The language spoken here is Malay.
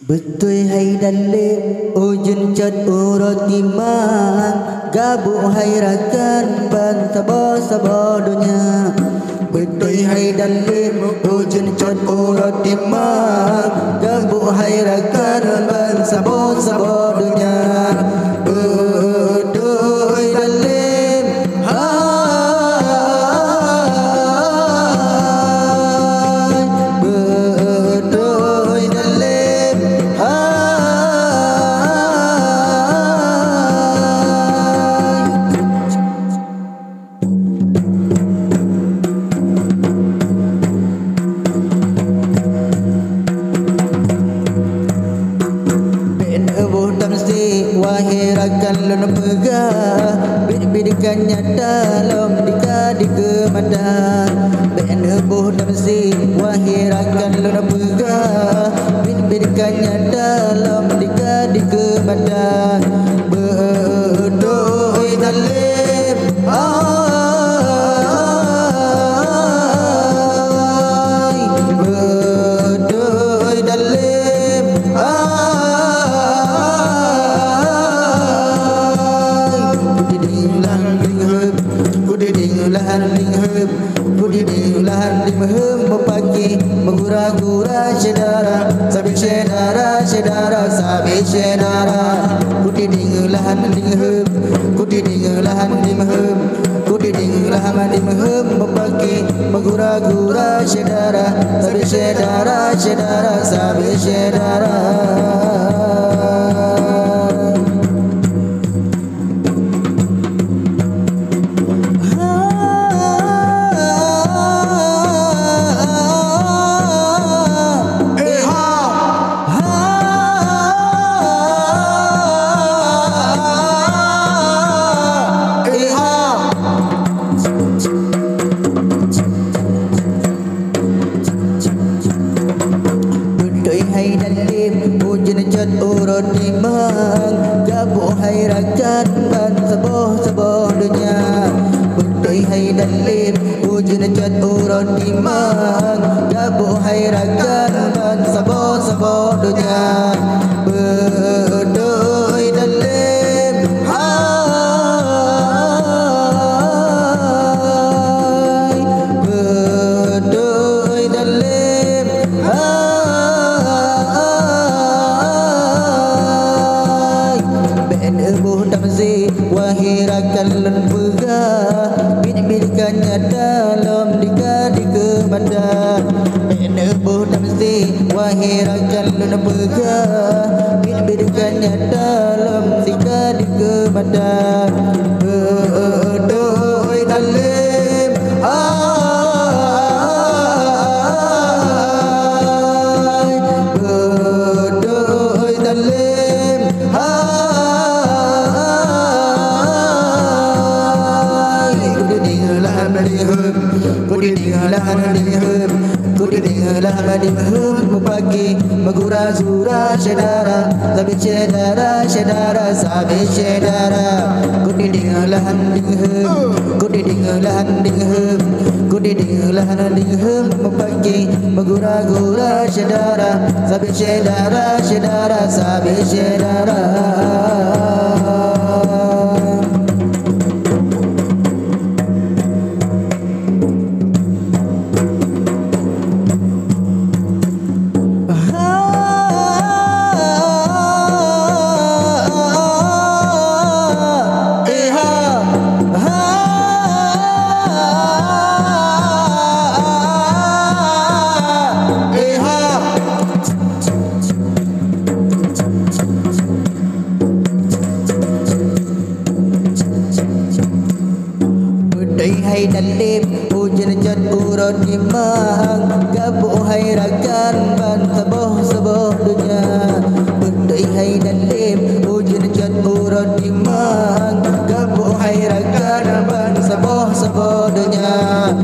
Betul hai dalim ujun cat urut timang gabu hai rakan ban sabo dunia. Betul hai dalim ujun cat urut timang gabu hai rakan ban sabo dunia. Betul dalim wahirakan lun pegah bid-bidkannya dalam dika mata ben buh damsi wahirakan lun pegah bid-bidkannya dalam dika mata bedoy dalim bedoy dalim Pagi menggura-gura sedara sabi sedara sabi sedara kuti dinglahan dinghem kuti dinglahan dimhem kuti dinglahan dimhem pagi menggura-gura sedara sabi sedara sabi sedara. Hai dalim ujun cat urut timang gabu hai rakan ban sabo dunia. Betul hai dalim ujun cat urut timang gabu hai rakan ban sabo dunia. Betul dalim betul dalim wahirakan lun pegah bid-bidkannya dalam dika mata ben buh damsi wahirakan lun pegah bid-bidkannya dalam dika mata bedoy dalim bedoy dalim kuti dinglahan dimhem pagi menggura-gura sedara sabi sedara sabi sedara kuti dinglahan dimhem kuti dinglahan dimhem pagi menggura-gura sedara sabi sedara sabi sedara. Hai dalim ujun cat urut timang gabu hai rakan ban sabo dunia. Betul hai dalim ujun cat urut timang gabu hai rakan ban sabo dunia.